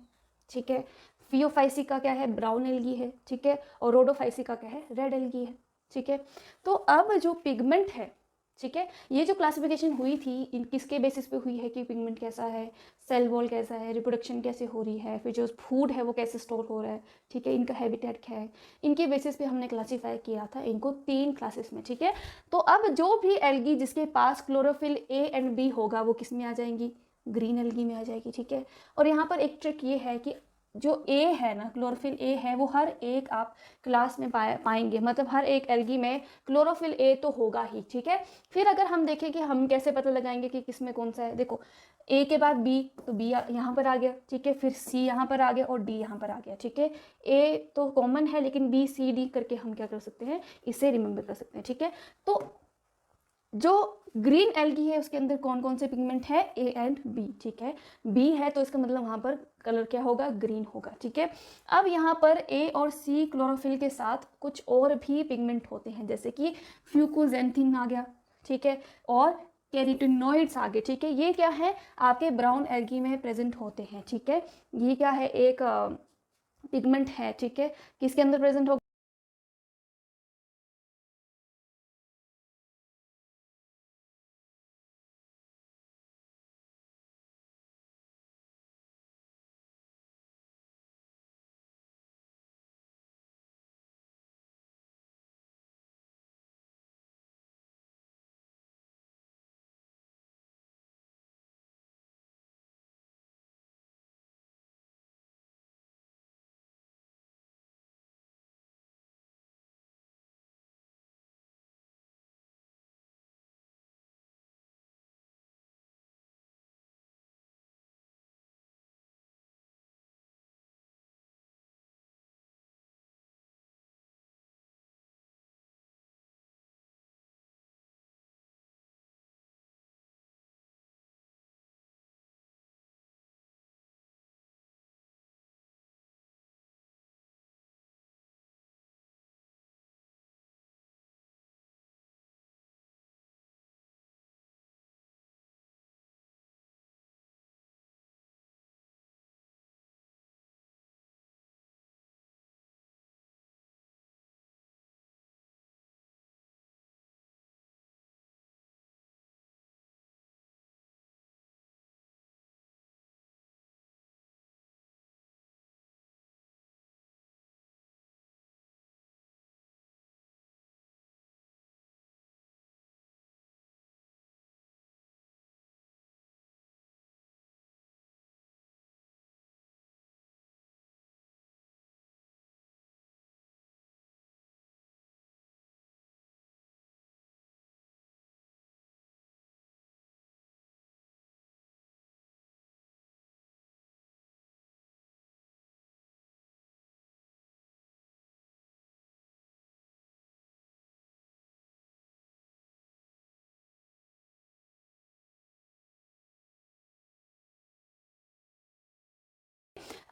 ठीक है। फियोफाइसी का क्या है, ब्राउन एल्गी है, ठीक है। और रोडोफाइसी का क्या है, रेड एल्गी है, ठीक है। तो अब जो पिगमेंट है, ठीक है, ये जो क्लासिफिकेशन हुई थी इन किसके बेसिस पे हुई है कि पिगमेंट कैसा है, सेल वॉल कैसा है, रिप्रोडक्शन कैसे हो रही है, फिर जो फूड है वो कैसे स्टोर हो रहा है, ठीक है, इनका हैबिटेट क्या है, इनके बेसिस पे हमने क्लासीफाई किया था इनको 3 क्लासेस में, ठीक है। तो अब जो भी एल्गी जिसके पास क्लोरोफिल A एंड B होगा वो किस में आ जाएंगी, ग्रीन एल्गी में आ जाएगी, ठीक है। और यहाँ पर एक ट्रिक ये है कि जो ए है ना, क्लोरोफिल ए है, वो हर एक आप क्लास में पाएंगे, मतलब हर एक एल्गी में क्लोरोफिल ए तो होगा ही, ठीक है। फिर अगर हम देखें कि हम कैसे पता लगाएंगे कि किस में कौन सा है, देखो ए के बाद बी, तो बी यहाँ पर आ गया, ठीक है, फिर सी यहाँ पर आ गया और डी यहाँ पर आ गया, ठीक है। ए तो कॉमन है लेकिन बी सी डी करके हम क्या कर सकते हैं, इसे रिमेंबर कर सकते हैं, ठीक है। तो जो ग्रीन एल्गी है उसके अंदर कौन कौन से पिगमेंट है, ए एंड बी, ठीक है। बी है तो इसका मतलब वहाँ पर कलर क्या होगा, ग्रीन होगा, ठीक है। अब यहाँ पर ए और सी क्लोरोफिल के साथ कुछ और भी पिगमेंट होते हैं, जैसे कि फ्यूकोजेंथिन आ गया, ठीक है, और कैरोटीनॉइड्स आ गए, ठीक है। ये क्या है, आपके ब्राउन एल्गी में प्रेजेंट होते हैं, ठीक है। ये क्या है, एक पिगमेंट है, ठीक है, किसके अंदर प्रेजेंट होगा,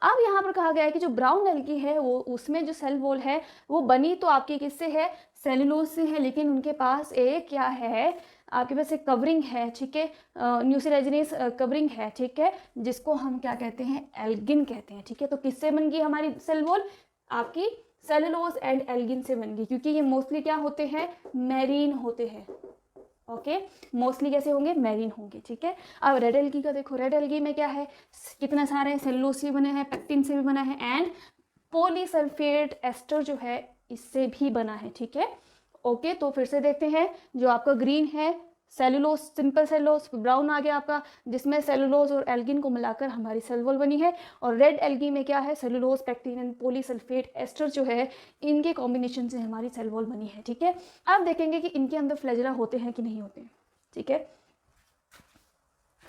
अब यहाँ पर कहा गया है कि जो ब्राउन एल्गी है वो उसमें जो सेल वॉल है वो बनी तो आपकी किससे है, सेलुलोज से है, लेकिन उनके पास एक क्या है, आपके पास एक कवरिंग है, ठीक है, न्यूक्लियोटाइड कवरिंग है, ठीक है, जिसको हम क्या कहते हैं, एल्गिन कहते हैं, ठीक है। तो किससे बन गई हमारी सेल वॉल, आपकी सेलुलोज एंड एल्गिन से बन गई, क्योंकि ये मोस्टली क्या होते हैं, मैरीन होते हैं, ओके, मोस्टली कैसे होंगे, मैरीन होंगे, ठीक है। अब रेड एल्गी का देखो, रेड एल्गी में क्या है, कितना सारे सेलुलोज से बने हैं, पेक्टिन से भी बना है, एंड पॉलीसल्फेट एस्टर जो है इससे भी बना है, ठीक है। ओके, तो फिर से देखते हैं, जो आपका ग्रीन है सेलुलोज, सिंपल सेलुलोज, ब्राउन आ गया आपका, जिसमें सेलुलोज और एल्गिन को मिलाकर हमारी सेल वॉल बनी है, और रेड एल्गी में क्या है, cellulose, pectin and polysulphate ester जो है इनके कॉम्बिनेशन से हमारी सेल वॉल बनी है, ठीक है। अब देखेंगे कि इनके अंदर फ्लैजेला होते हैं कि नहीं होते हैं, ठीक है।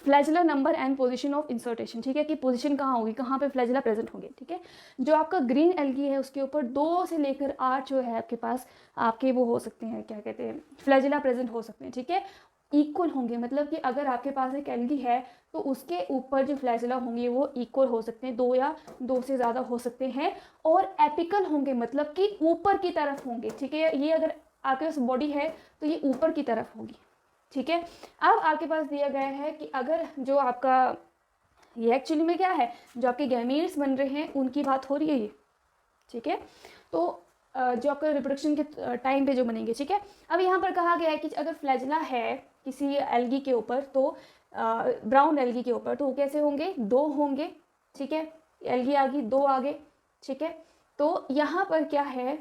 फ्लैजेलर नंबर एंड पोजीशन ऑफ इंसर्टेशन, ठीक है, कि पोजीशन कहाँ होगी, कहाँ पे फ्लैजेला प्रेजेंट होंगे, ठीक है। जो आपका ग्रीन एल्गी है उसके ऊपर 2 से लेकर 8 जो है आपके पास आपके वो हो सकते हैं, क्या कहते हैं, फ्लैजेला प्रेजेंट हो सकते हैं, ठीक है, इक्वल होंगे, मतलब कि अगर आपके पास एक एल्गी है तो उसके ऊपर जो फ्लैजेला होंगे वो इक्वल हो सकते हैं, 2 या 2 से ज़्यादा हो सकते हैं, और एपिकल होंगे, मतलब कि ऊपर की तरफ होंगे, ठीक है। ये अगर आपके पास बॉडी है तो ये ऊपर की तरफ होगी, ठीक है। अब आपके पास दिया गया है कि अगर जो आपका ये एक्चुअली में क्या है, जो आपके गैमीट्स बन रहे हैं उनकी बात हो रही है ये, ठीक है। तो जो आपका रिप्रोडक्शन के टाइम पे जो बनेंगे, ठीक है। अब यहाँ पर कहा गया है कि अगर फ्लैजेला है किसी एल्गी के ऊपर, तो ब्राउन एल्गी के ऊपर, तो वो कैसे होंगे, 2 होंगे, ठीक है, एल्गी आ गई 2 आगे, ठीक है। तो यहाँ पर क्या है,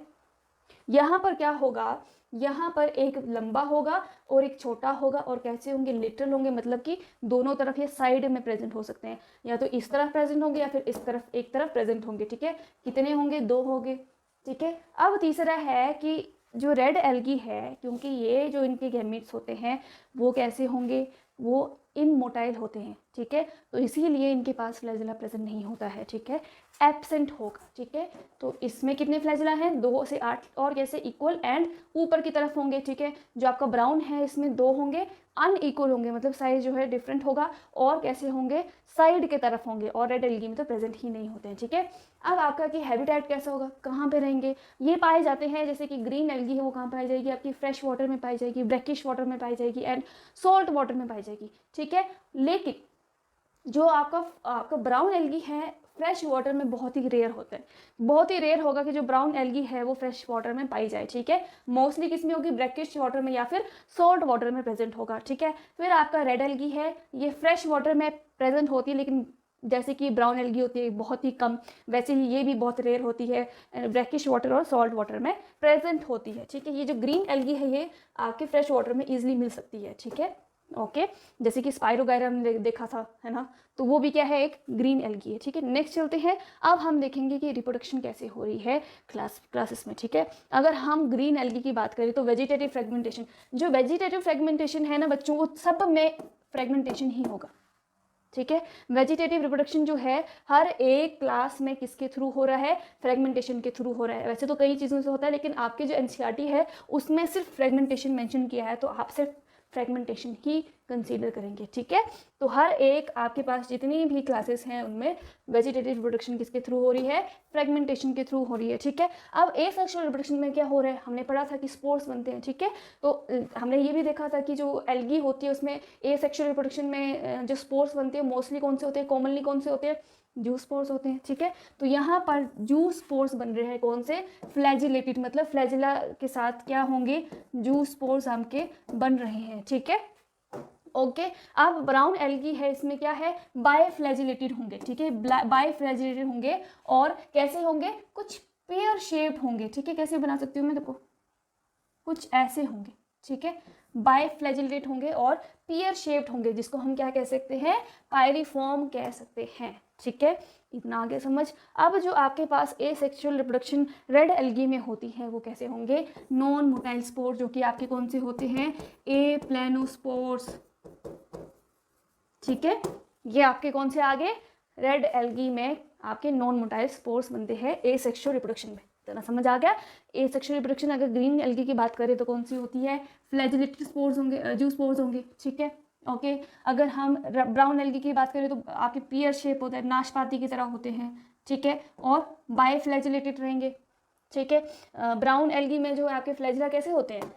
यहाँ पर क्या होगा, यहाँ पर एक लंबा होगा और एक छोटा होगा, और कैसे होंगे, लिटरल होंगे, मतलब कि दोनों तरफ या साइड में प्रेजेंट हो सकते हैं, या तो इस तरफ प्रेजेंट होंगे या फिर इस तरफ एक तरफ प्रेजेंट होंगे, ठीक है। कितने होंगे, 2 होंगे, ठीक है। अब तीसरा है कि जो रेड एल्गी है, क्योंकि ये जो इनके गैमीट्स होते हैं वो कैसे होंगे, वो इमोटाइल होते हैं, ठीक है। तो इसीलिए इनके पास फ्लैजिला प्रेजेंट नहीं होता है, ठीक है, एब्सेंट होगा, ठीक है। तो इसमें कितने फ्लैजिला हैं, 2 से 8 और कैसे इक्वल एंड ऊपर की तरफ होंगे, ठीक है। जो आपका ब्राउन है इसमें 2 होंगे, अनइक्वल होंगे, मतलब साइज जो है डिफरेंट होगा, और कैसे होंगे, साइड के तरफ होंगे, और रेड एल्गी में तो प्रेजेंट ही नहीं होते हैं, ठीक है। अब आपका कि हैबिटेट कैसा होगा, कहाँ पे रहेंगे, ये पाए जाते हैं जैसे कि ग्रीन एल्गी है वो कहाँ पाई जाएगी, आपकी फ्रेश वाटर में पाई जाएगी, ब्रैकिश वाटर में पाई जाएगी एंड सॉल्ट वाटर में पाई जाएगी, ठीक है। लेकिन जो आपका ब्राउन एल्गी है फ्रेश वाटर में बहुत ही रेयर होता है, बहुत ही रेयर होगा कि जो ब्राउन एल्गी है वो फ्रेश वाटर में पाई जाए, ठीक है। मोस्टली किस में होगी, ब्रैकिश वाटर में या फिर सॉल्ट वाटर में प्रेजेंट होगा, ठीक है। फिर आपका रेड एल्गी है, ये फ्रेश वाटर में प्रेजेंट होती है, लेकिन जैसे कि ब्राउन एल्गी होती है बहुत ही कम, वैसे ही ये भी बहुत रेयर होती है, ब्रैकिश वाटर और सॉल्ट वाटर में प्रेजेंट होती है, ठीक है। ये जो ग्रीन एल्गी है ये आपके फ्रेश वाटर में ईजिली मिल सकती है, ठीक है, ओके। जैसे कि स्पाइरोगायरा हमने देखा था, है ना, तो वो भी क्या है, एक ग्रीन एल्गी है, ठीक है। नेक्स्ट चलते हैं, अब हम देखेंगे कि रिप्रोडक्शन कैसे हो रही है क्लासेस में, ठीक है। अगर हम ग्रीन एल्गी की बात करें तो वेजिटेटिव फ्रेगमेंटेशन, जो वेजिटेटिव फ्रेगमेंटेशन है ना बच्चों, वो सब में फ्रेगमेंटेशन ही होगा, ठीक है। वेजिटेटिव रिप्रोडक्शन जो है हर एक क्लास में किसके थ्रू हो रहा है, फ्रेगमेंटेशन के थ्रू हो रहा है। वैसे तो कई चीज़ों से होता है, लेकिन आपके जो एनसीईआरटी है उसमें सिर्फ फ्रेगमेंटेशन मेंशन किया है, तो आप सिर्फ फ्रेगमेंटेशन ही कंसीडर करेंगे, ठीक है। तो हर एक आपके पास जितनी भी क्लासेस हैं उनमें वेजिटेटिव रिप्रोडक्शन किसके थ्रू हो रही है, फ्रेगमेंटेशन के थ्रू हो रही है, ठीक है। अब एसेक्सुअल रिप्रोडक्शन में क्या हो रहा है, हमने पढ़ा था कि स्पोर्स बनते हैं, ठीक है। तो हमने ये भी देखा था कि जो एल्गी होती है उसमें एसेक्सुअल रिप्रोडक्शन में जो स्पोर्स बनते हैं मोस्टली कौन से होते हैं, कॉमनली कौन से होते हैं, जू स्पोर्स होते हैं, ठीक है। तो यहाँ पर जू स्पोर्स बन रहे हैं कौन से, फ्लैजिलेटेड, मतलब फ्लैजिला के साथ क्या होंगे, जू स्पोर्स आपके बन रहे हैं, ठीक है, ओके। अब ब्राउन एल्गी है, इसमें क्या है, बायफ्लैजिलेटेड होंगे, ठीक है, बायफ्लैजिलेटेड होंगे, और कैसे होंगे, कुछ पेयर शेप्ड होंगे, ठीक है। कैसे बना सकती हूँ मैं, देखो कुछ ऐसे होंगे, ठीक है, बायफ्लैजिलेटेड होंगे और पेयर शेप्ड होंगे, जिसको हम क्या कह सकते हैं, पायरिफॉर्म कह सकते हैं, ठीक है। इतना आगे समझ। अब जो आपके पास एसेक्सुअल रिप्रोडक्शन रेड एल्गी में होती है वो कैसे होंगे, नॉन मोटाइल स्पोर्स, जो कि आपके कौन से होते हैं, ए प्लेनोस्पोर्स, ठीक है। ये आपके कौन से आगे, रेड एल्गी में आपके नॉन मोटाइल स्पोर्स बनते हैं एसेक्सुअल रिप्रोडक्शन में, इतना समझ आ गया। एसेक्सुअल रिप्रोडक्शन अगर ग्रीन एल्गी की बात करें तो कौन सी होती है, फ्लैजिलेटेड स्पोर्स होंगे, जू स्पोर्स होंगे, ठीक है, ओके। अगर हम ब्राउन एल्गी की बात करें तो आपके पियर शेप होता है, नाशपाती की तरह होते हैं, ठीक है, और बायफ्लैजिलेटेड रहेंगे, ठीक है। ब्राउन एल्गी में जो है आपके फ्लैजिला कैसे होते हैं,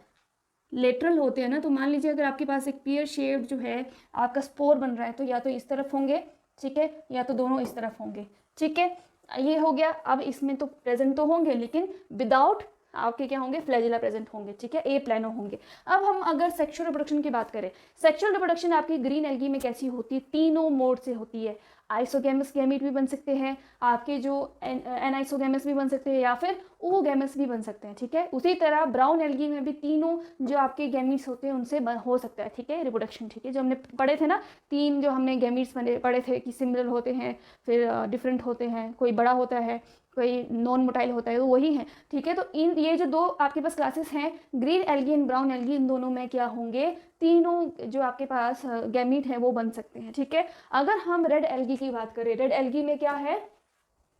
लेटरल होते हैं ना। तो मान लीजिए अगर आपके पास एक पियर शेप जो है आपका स्पोर बन रहा है, तो या तो इस तरफ होंगे, ठीक है, या तो दोनों इस तरफ होंगे, ठीक है, ये हो गया। अब इसमें तो प्रेजेंट तो होंगे, लेकिन विदाउट आपके क्या होंगे, फ्लैजिला प्रेजेंट होंगे, ठीक है, ए प्लेनो होंगे। अब हम अगर सेक्सुअल रिप्रोडक्शन की बात करें, सेक्सुअल रिप्रोडक्शन आपकी ग्रीन एल्गी में कैसी होती है, तीनों मोड से होती है। आइसोगैमस गैमीट भी बन सकते हैं, आपके जो एनाइसोगैमस भी बन सकते हैं, या फिर ओवोगैमस भी बन सकते हैं, ठीक है। उसी तरह ब्राउन एल्गी में भी तीनों जो आपके गैमीट्स होते हैं उनसे हो सकता है, ठीक है, रिप्रोडक्शन, ठीक है। जो हमने पढ़े थे ना, 3 जो हमने गैमीट्स पढ़े थे कि सिमिलर होते हैं, फिर डिफरेंट होते हैं, कोई बड़ा होता है, कोई नॉन मोटाइल होता है, तो वही है, ठीक है। तो इन ये जो 2 आपके पास क्लासेस हैं, green algae and brown algae, इन दोनों में क्या होंगे, तीनों जो आपके पास गैमीट है वो बन सकते हैं, ठीक है। अगर हम रेड एल्गी की बात करें, रेड एल्गी में क्या है,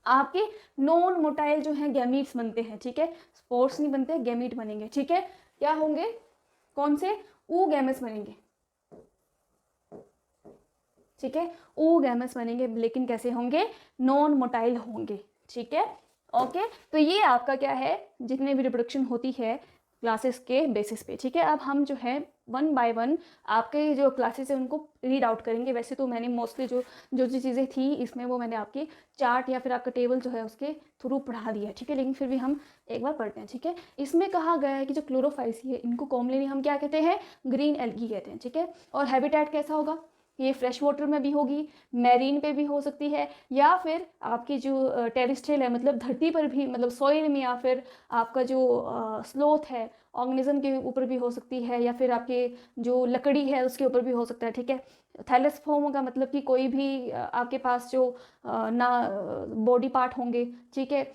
आपके नॉन मोटाइल जो है गैमीट्स बनते हैं, ठीक है, स्पोर्स नहीं बनते, गैमीट बनेंगे, ठीक है। क्या होंगे, कौन से, oogamous बनेंगे, ठीक है, oogamous बनेंगे, लेकिन कैसे होंगे, नॉन मोटाइल होंगे, ठीक है, ओके। तो ये आपका क्या है, जितने भी रिप्रोडक्शन होती है क्लासेस के बेसिस पे, ठीक है। अब हम जो है 1 बाय 1 आपके जो क्लासेस है उनको रीड आउट करेंगे। वैसे तो मैंने मोस्टली जो चीज़ें थी इसमें वो मैंने आपकी चार्ट या फिर आपका टेबल जो है उसके थ्रू पढ़ा दिया है, ठीक है, लेकिन फिर भी हम एक बार पढ़ते हैं, ठीक है। इसमें कहा गया है कि जो क्लोरोफाइसी है इनको कॉमनली हम क्या कहते हैं, ग्रीन एल्गी कहते हैं, ठीक है। और हैबिटेट कैसा होगा, ये फ्रेश वाटर में भी होगी, मैरीन पे भी हो सकती है, या फिर आपकी जो टेरेस्ट्रियल है, मतलब धरती पर भी, मतलब सॉइल में, या फिर आपका जो स्लोथ है ऑर्गेनिज्म के ऊपर भी हो सकती है, या फिर आपके जो लकड़ी है उसके ऊपर भी हो सकता है, ठीक है। थैलेसफॉर्म का मतलब कि कोई भी आपके पास जो ना बॉडी पार्ट होंगे, ठीक है।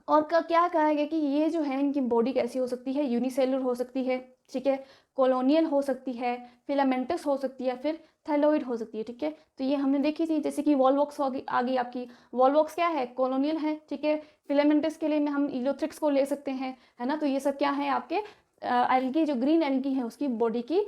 और क्या कहा गया कि ये जो है इनकी बॉडी कैसी हो सकती है, यूनिसेलुलर हो सकती है, ठीक है, कॉलोनियल हो सकती है, फिलामेंटस हो सकती है, फिर थैलोइड हो सकती है। ठीक है, तो ये हमने देखी थी। जैसे कि वॉलवॉक्स आ गई आपकी। वॉलवॉक्स क्या है, कॉलोनियल है। ठीक है, फिलामेंटस के लिए में हम इलोथ्रिक्स को ले सकते हैं, है ना। तो ये सब क्या है आपके एल्गी, जो ग्रीन एल्गी है उसकी बॉडी की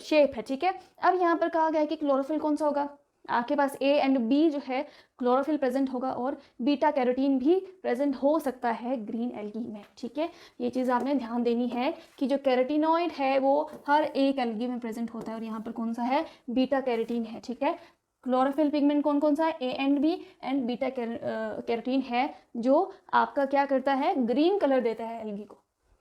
शेप है। ठीक है, अब यहाँ पर कहा गया है कि क्लोरोफिल कौन सा होगा, आपके पास ए एंड बी जो है क्लोरोफिल प्रेजेंट होगा, और बीटा कैरोटीन भी प्रेजेंट हो सकता है ग्रीन एल्गी में। ठीक है, ये चीज़ आपने ध्यान देनी है कि जो कैरोटीनॉइड है वो हर एक एल्गी में प्रेजेंट होता है, और यहाँ पर कौन सा है, बीटा कैरोटीन है। ठीक है, क्लोरोफिल पिगमेंट कौन कौन सा है, A and B, and beta carotene है, जो आपका क्या करता है, ग्रीन कलर देता है एल्गी को।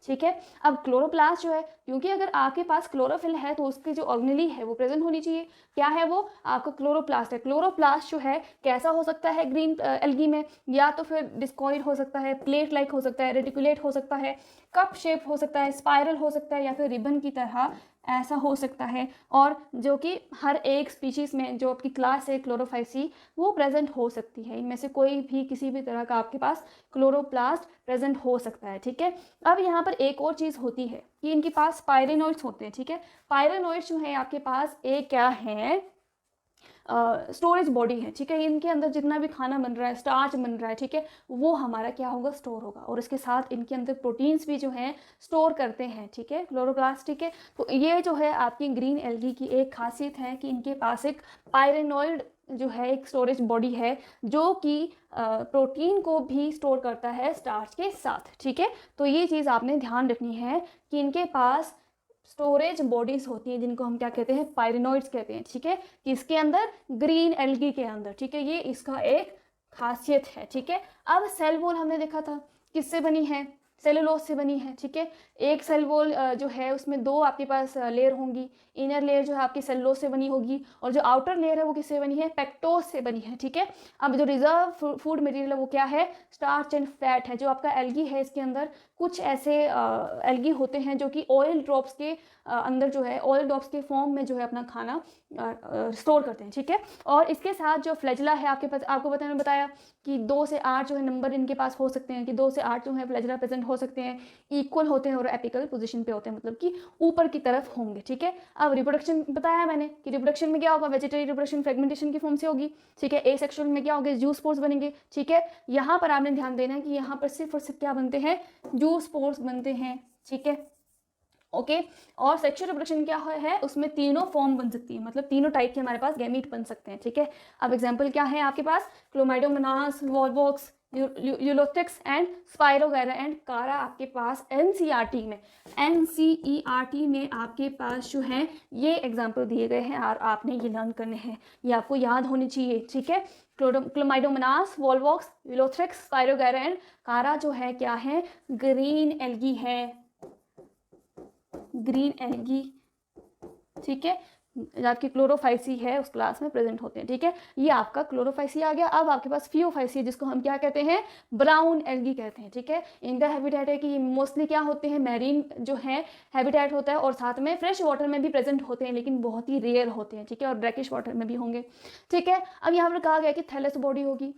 ठीक है, अब क्लोरोप्लास्ट जो है, क्योंकि अगर आपके पास क्लोरोफिल है तो उसकी जो ऑर्गेनेली है वो प्रेजेंट होनी चाहिए। क्या है वो, आपका क्लोरोप्लास्ट है। क्लोरोप्लास्ट जो है कैसा हो सकता है ग्रीन एल्गी में, या तो फिर डिस्कॉइड हो सकता है, प्लेट लाइक हो सकता है, रेटिकुलेट हो सकता है, कप शेप हो सकता है, स्पाइरल हो सकता है, या फिर रिबन की तरह ऐसा हो सकता है। और जो कि हर एक स्पीशीज़ में जो आपकी क्लास है क्लोरोफाइसी वो प्रेजेंट हो सकती है। इनमें से कोई भी किसी भी तरह का आपके पास क्लोरोप्लास्ट प्रेजेंट हो सकता है। ठीक है, अब यहाँ पर एक और चीज़ होती है कि इनके पास पायरेनोइड्स होते हैं। ठीक है, पायरेनोइड्स जो है आपके पास एक क्या है, स्टोरेज बॉडी है। ठीक है, इनके अंदर जितना भी खाना बन रहा है, स्टार्च बन रहा है, ठीक है, वो हमारा क्या होगा, स्टोर होगा, और इसके साथ इनके अंदर प्रोटीन्स भी जो हैं स्टोर करते हैं। ठीक है, क्लोरोप्लास्ट। ठीक है, तो ये जो है आपकी ग्रीन एल्गी की एक खासियत है कि इनके पास एक पायरेनोइड जो है एक स्टोरेज बॉडी है, जो कि प्रोटीन को भी स्टोर करता है स्टार्च के साथ। ठीक है, तो ये चीज़ आपने ध्यान रखनी है कि इनके पास स्टोरेज बॉडीज होती हैं, जिनको हम क्या कहते हैं, पायरेनोइड्स कहते हैं। ठीक है, किसके अंदर, ग्रीन एल्गी के अंदर। ठीक है, ये इसका एक खासियत है। ठीक है, अब सेल वॉल हमने देखा था किससे बनी है, सेलुलोज से बनी है। ठीक है, एक सेल वॉल जो है उसमें दो आपके पास लेयर होंगी। इनर लेयर जो है आपकी सेलुलोज से बनी होगी, और जो आउटर लेयर है वो किससे बनी है, पेक्टोज से बनी है। ठीक है, अब जो रिजर्व फूड मटेरियल है वो क्या है, स्टार्च एंड फैट है। जो आपका एल्गी है इसके अंदर कुछ ऐसे एल्गी होते हैं जो कि ऑयल ड्रॉप्स के अंदर जो है ऑयल ड्रॉप्स के फॉर्म में जो है अपना खाना स्टोर करते हैं। ठीक है, और इसके साथ जो फ्लैजिला है आपके पास, आपको बताया कि 2 से 8 जो है नंबर इनके पास हो सकते हैं, कि 2 से 8 जो है फ्लैजिला प्रेजेंट हो सकते हैं, इक्वल होते हैं और एपिकल पोजीशन पे होते हैं, मतलब कि ऊपर की तरफ होंगे। ठीक है, अब रिप्रोडक्शन बताया मैंने कि रिप्रोडक्शन में क्या होगा, वेजिटेटिव रिप्रोडक्शन फ्रेगमेंटेशन की फॉर्म से होगी। ठीक है, एसेक्सुअल में क्या होगा, जूस स्पोर्स बनेंगे। ठीक है, यहाँ पर आपने ध्यान देना है कि यहाँ पर सिर्फ और सिर्फ क्या बनते हैं, जूस स्पोर्स बनते हैं। ठीक है, ओके, और सेक्सुअल रिप्रोडक्शन क्या है, उसमें तीनों फॉर्म बन सकती है, मतलब तीनों टाइप के हमारे पास गैमीट बन सकते हैं। ठीक है, अब एग्जांपल क्या है आपके पास, Chlamydomonas, Volvox, Ulothrix and स्पाइरोगैरा and कारा आपके पास एनसीईआरटी में आपके पास जो है ये एग्जाम्पल दिए गए हैं, और आपने ये लर्न करने हैं, ये आपको याद होनी चाहिए। ठीक है, क्लोमाइडोमोनास, वॉलवॉक्स, यूलोथ्रिक्स, स्पाइरोगैरा एंड कारा जो है क्या है, ग्रीन एल्गी है, ग्रीन एल्गी। ठीक है, आपकी क्लोरोफाइसी है उस क्लास में प्रेजेंट होते हैं। ठीक है, ये आपका क्लोरोफाइसी आ गया। अब आपके पास फियोफाइसी है, जिसको हम क्या कहते हैं, ब्राउन एल्गी कहते हैं। ठीक है, इनका हैबिटेट है कि मोस्टली क्या होते हैं, मैरीन जो है हैबिटेट होता है, और साथ में फ्रेश वाटर में भी प्रेजेंट होते हैं, लेकिन बहुत ही रेयर होते हैं। ठीक है, और ब्रैकिश वाटर में भी होंगे। ठीक है, अब यहाँ पर कहा गया कि थैलेस बॉडी होगी,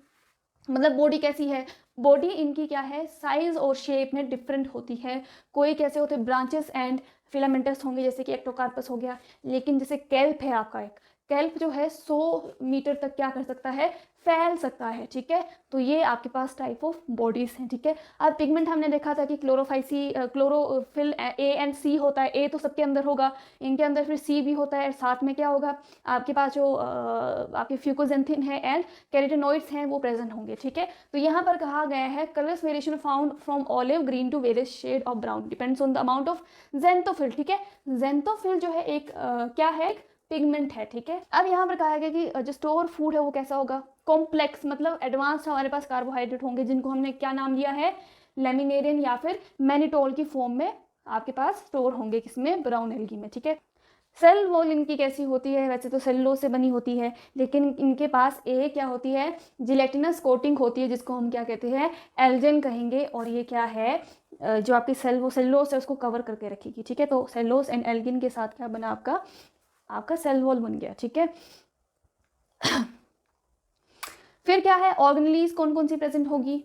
मतलब बॉडी कैसी है, बॉडी इनकी क्या है, साइज और शेप में डिफरेंट होती है। कोई कैसे होते हैं, ब्रांचेस एंड फिलामेंटस होंगे, जैसे कि एक्टोकार्पस हो गया। लेकिन जैसे कैल्प है आपका, एक कैल्प जो है 100 मीटर तक क्या कर सकता है, फैल सकता है। ठीक है, तो ये आपके पास टाइप ऑफ बॉडीज हैं। ठीक है, अब पिगमेंट हमने देखा था कि क्लोरोफिल ए एंड सी होता है। ए तो सबके अंदर होगा, इनके अंदर फिर सी भी होता है, साथ में क्या होगा आपके पास जो आपके फ्यूकोजेंथिन है एंड कैरोटीनॉइड्स हैं वो प्रेजेंट होंगे। ठीक है, तो यहाँ पर कहा गया है colours variation found from olive green to various shade of brown depends on the amount of xanthophyll. ठीक है, ज़ेंथोफिल जो है एक क्या है, पिगमेंट है। ठीक है, अब यहाँ पर कहा गया कि जो स्टोर फूड है वो कैसा होगा, कॉम्प्लेक्स, मतलब एडवांस्ड हमारे पास कार्बोहाइड्रेट होंगे, जिनको हमने क्या नाम दिया है, लेमिनेरियन या फिर मैनिटोल की फॉर्म में आपके पास स्टोर होंगे, किसमें, ब्राउन एल्गी में। ठीक है, सेल वॉल इनकी कैसी होती है, वैसे तो सेलुलोज से बनी होती है, लेकिन इनके पास एक क्या होती है, जिलेटिनस कोटिंग होती है, जिसको हम क्या कहते हैं, एल्जिन कहेंगे, और ये क्या है, जो आपकी सेलुलोज है उसको कवर करके रखेगी। ठीक है, तो सेलुलोज एंड एल्गिन के साथ क्या बना, आपका सेल वॉल बन गया। ठीक है, फिर क्या है, ऑर्गेनेलीज कौन कौन सी प्रेजेंट होगी,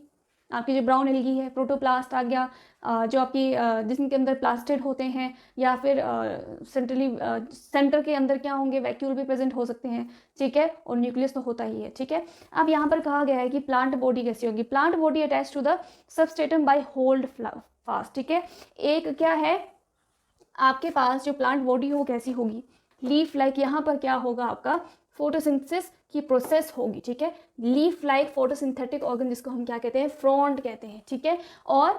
आपकी जो ब्राउन एल्गी है, प्रोटोप्लास्ट आ गया, जो आपकी जिसके अंदर प्लास्टिड होते हैं, या फिर सेंटर के अंदर क्या होंगे, वैक्यूल भी प्रेजेंट हो सकते हैं, ठीक है, और न्यूक्लियस तो होता ही है, ठीक है। अब यहाँ पर कहा गया है कि प्लांट बॉडी कैसी होगी, plant body attach to the substratum by holdfast, ठीक है। एक क्या है आपके पास जो प्लांट बॉडी हो कैसी होगी, लीफ लाइक, यहाँ पर क्या होगा आपका फोटोसिंथेसिस की प्रोसेस होगी, ठीक है। लीफ लाइक फोटोसिंथेटिक ऑर्गन, जिसको हम क्या कहते हैं, फ्रॉन्ट कहते हैं, ठीक है। और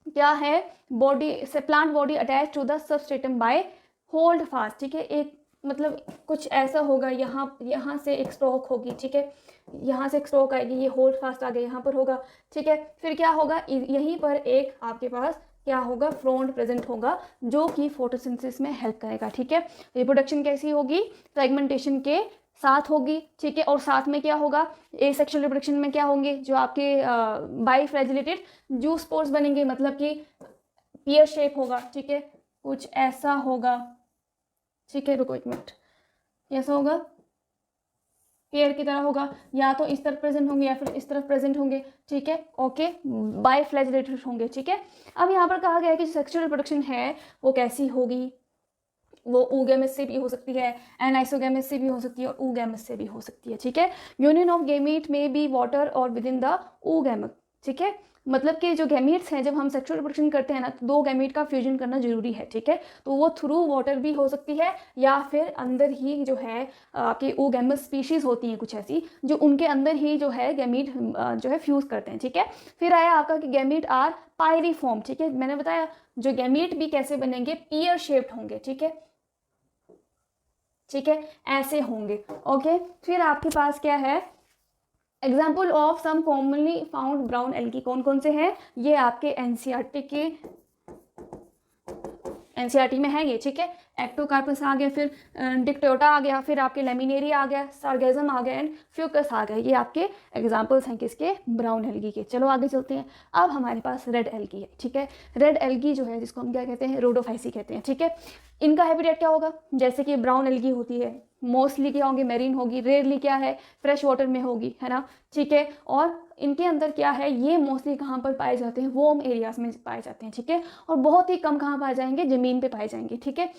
क्या है, बॉडी से plant body attach to the substratum by holdfast, ठीक है। एक मतलब कुछ ऐसा होगा, यहाँ से एक स्ट्रोक होगी, ठीक है, यहाँ से एक स्ट्रोक आएगी, ये होल्ड फास्ट आ गया, यहाँ पर होगा, ठीक है। फिर क्या होगा, यहीं पर एक आपके पास क्या होगा, फ्रॉन्ट प्रेजेंट होगा, जो कि फोटोसिंथेसिस में हेल्प करेगा, ठीक है। रिप्रोडक्शन कैसी होगी, फ्रेगमेंटेशन के साथ होगी, ठीक है। और साथ में क्या होगा, एसेक्सुअल रिप्रोडक्शन में क्या होंगे, जो आपके बाइफ्लैजिलेटेड जूस्पोर्स बनेंगे, मतलब कि पियर शेप होगा, ठीक है, कुछ ऐसा होगा, ठीक है। रुको एक मिनट, ऐसा होगा, पेयर की तरह होगा, या तो इस तरफ प्रेजेंट होंगे या फिर इस तरफ प्रेजेंट होंगे, ठीक है, ओके, बाइफ्लैजिलेटेड होंगे, ठीक है। अब यहाँ पर कहा गया है कि सेक्सुअल रिप्रोडक्शन है वो कैसी होगी, वो oogamous से भी हो सकती है, एनाइसोगैमस से भी हो सकती है, और oogamous से भी हो सकती है, ठीक है। यूनियन ऑफ गैमीट में बी वाटर और विद इन द oogamous, ठीक है। मतलब कि जो गैमीट्स हैं, जब हम सेक्सुअल रिप्रोडक्शन करते हैं ना, तो दो गैमीट का फ्यूजन करना जरूरी है, ठीक है। तो वो थ्रू वाटर भी हो सकती है, या फिर अंदर ही जो है आपकी oogamous स्पीशीज होती हैं कुछ ऐसी, जो उनके अंदर ही जो है गैमीट जो है फ्यूज करते हैं, ठीक है। फिर आया आपका कि गैमीट आर पायरीफॉर्म, ठीक है। मैंने बताया जो गैमीट भी कैसे बनेंगे, पियर शेप्ड होंगे, ठीक है, ठीक है, ऐसे होंगे, ओके। फिर आपके पास क्या है, example of some commonly found brown algae, कौन कौन से हैं, ये आपके एनसीईआरटी में है ये, ठीक है। एक्टोकार्पस आ गया, फिर डिक्टोटा आ गया, फिर आपके लेमिनेरिया आ गया, सार्गेजम आ गया, एंड फ्यूकस आ गया। ये आपके एग्जांपल्स हैं किसके, ब्राउन एल्गी के। चलो आगे चलते हैं। अब हमारे पास रेड एल्गी है, ठीक है। रेड एल्गी जो है, जिसको हम क्या कहते हैं, रोडोफाइसी कहते हैं, ठीक है। इनका हैबिटेट क्या होगा, जैसे कि ब्राउन एल्गी होती है, मोस्टली क्या होंगी, मेरीन होगी, रेयरली क्या है, फ्रेश वाटर में होगी, है ना, ठीक है। और इनके अंदर क्या है, ये मोस्टली कहाँ पर पाए जाते हैं, वार्म एरियाज में पाए जाते हैं, ठीक है। और बहुत ही कम कहाँ पाए जाएंगे, जमीन पे पाए जाएंगे, ठीक है।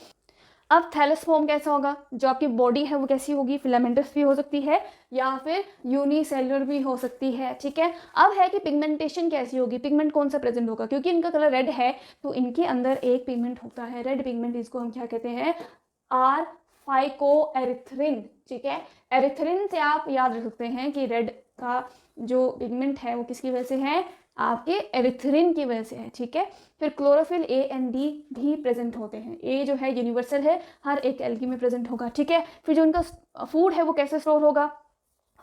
अब थैलेसफॉर्म कैसा होगा, जो आपकी बॉडी है वो कैसी होगी, फिलामेंटस भी हो सकती है, या फिर यूनिसेलुलर भी हो सकती है, ठीक है। अब है कि पिगमेंटेशन कैसी होगी, पिगमेंट कौन सा प्रेजेंट होगा, क्योंकि इनका कलर रेड है, तो इनके अंदर एक पिगमेंट होता है, रेड पिगमेंट, इसको हम क्या कहते हैं, आर फाइकोएरिथ्रिन, ठीक है। एरिथ्रिन से आप याद रख सकते हैं कि रेड का जो पिगमेंट है वो किसकी वजह से है, आपके एरिथ्रिन की वजह से है, ठीक है। फिर क्लोरोफिल ए एंड डी भी प्रेजेंट होते हैं, ए जो है यूनिवर्सल है, हर एक एल्गी में प्रेजेंट होगा, ठीक है। फिर जो उनका फूड है वो कैसे स्टोर होगा,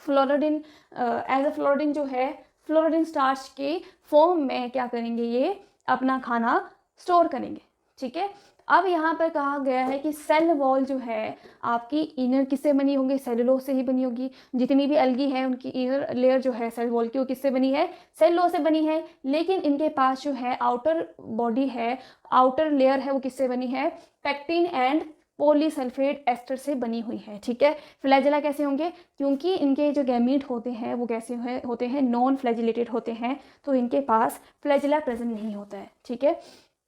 फ्लोरिडिन, एज अ फ्लोरिडिन जो है, फ्लोरिडिन स्टार्च के फॉर्म में क्या करेंगे, ये अपना खाना स्टोर करेंगे, ठीक है। अब यहाँ पर कहा गया है कि सेल वॉल जो है आपकी इनर किससे बनी होगी, सेलुलोज से ही बनी होगी। जितनी भी एल्गी है उनकी इनर लेयर जो है सेल वॉल की, वो किससे बनी है, सेलुलोज से बनी है। लेकिन इनके पास जो है आउटर बॉडी है, आउटर लेयर है, वो किससे बनी है, पेक्टिन एंड पॉलीसल्फेट एस्टर से बनी हुई है, ठीक है। फ्लैजेला कैसे होंगे, क्योंकि इनके जो गैमीट होते हैं वो कैसे होते हैं, नॉन फ्लैजिलेटेड होते हैं, तो इनके पास फ्लैजेला प्रेजेंट नहीं होता है, ठीक है।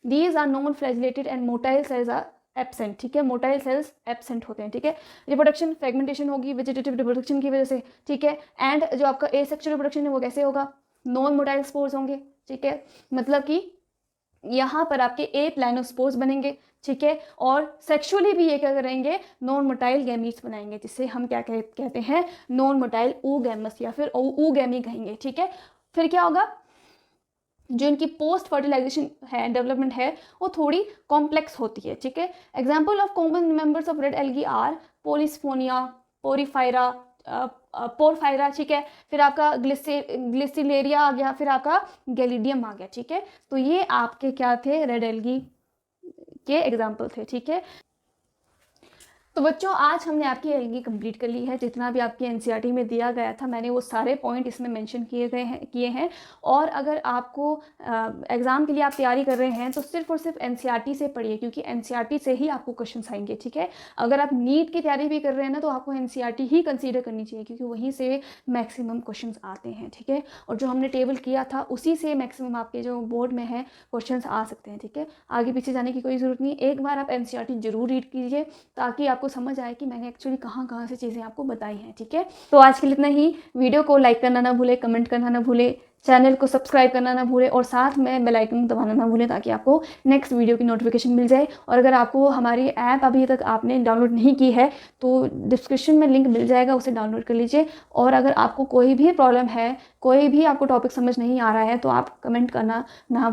These are non-flagellated and motile cells are absent, ठीक है, मोटाइल सेल्स एब्सेंट होते हैं, ठीक है। रिप्रोडक्शन फ्रेगमेंटेशन होगी वेजिटेटिव रिप्रोडक्शन की वजह से, ठीक है। एंड जो आपका एसेक्सुअल रिप्रोडक्शन है वो कैसे होगा, नॉन मोटाइल स्पोर्स होंगे, ठीक है। मतलब कि यहाँ पर आपके ए प्लानोस्पोर्स बनेंगे, ठीक है। और सेक्सुअली भी ये क्या करेंगे, नॉन मोटाइल गैमीट्स बनाएंगे, जिससे हम क्या कहते हैं, नॉन मोटाइल oogamous या फिर oogammy कहेंगे, ठीक है। फिर क्या होगा, जो इनकी पोस्ट फर्टिलाइजेशन है, डेवलपमेंट है, वो थोड़ी कॉम्प्लेक्स होती है, ठीक है। Example of common members of red algae are Polysiphonia, Porphyra, ठीक है। फिर आपका ग्लिसिलेरिया आ गया, फिर आपका गैलिडियम आ गया, ठीक है। तो ये आपके क्या थे, रेड एल्गी के एग्जाम्पल थे, ठीक है। तो बच्चों आज हमने आपकी एलगी कंप्लीट कर ली है। जितना भी आपकी एनसीईआरटी में दिया गया था मैंने वो सारे पॉइंट इसमें मेंशन किए हैं। और अगर आपको एग्ज़ाम के लिए आप तैयारी कर रहे हैं तो सिर्फ और सिर्फ एनसीईआरटी से पढ़िए, क्योंकि एनसीईआरटी से ही आपको क्वेश्चंस आएंगे। ठीक है, अगर आप नीट की तैयारी भी कर रहे हैं ना तो आपको एनसीईआरटी ही कंसीडर करनी चाहिए, क्योंकि वहीं से मैक्सिमम क्वेश्चन आते हैं। ठीक है, और जो हमने टेबल किया था उसी से मैक्सिमम आपके जो बोर्ड में है क्वेश्चन आ सकते हैं। ठीक है, आगे पीछे जाने की कोई ज़रूरत नहीं। एक बार आप एनसीईआरटी जरूर रीड कीजिए ताकि आपको समझ आए कि मैंने एक्चुअली कहाँ से चीज़ें आपको बताई हैं। ठीक है, तो आज के लिए इतना ही। वीडियो को लाइक करना ना भूले, कमेंट करना ना भूले, चैनल को सब्सक्राइब करना ना भूले और साथ में बेल आइकन दबाना ना भूलें ताकि आपको नेक्स्ट वीडियो की नोटिफिकेशन मिल जाए। और अगर आपको हमारी ऐप अभी तक आपने डाउनलोड नहीं की है तो डिस्क्रिप्शन में लिंक मिल जाएगा, उसे डाउनलोड कर लीजिए। और अगर आपको कोई भी प्रॉब्लम है, कोई भी आपको टॉपिक समझ नहीं आ रहा है तो आप कमेंट करना ना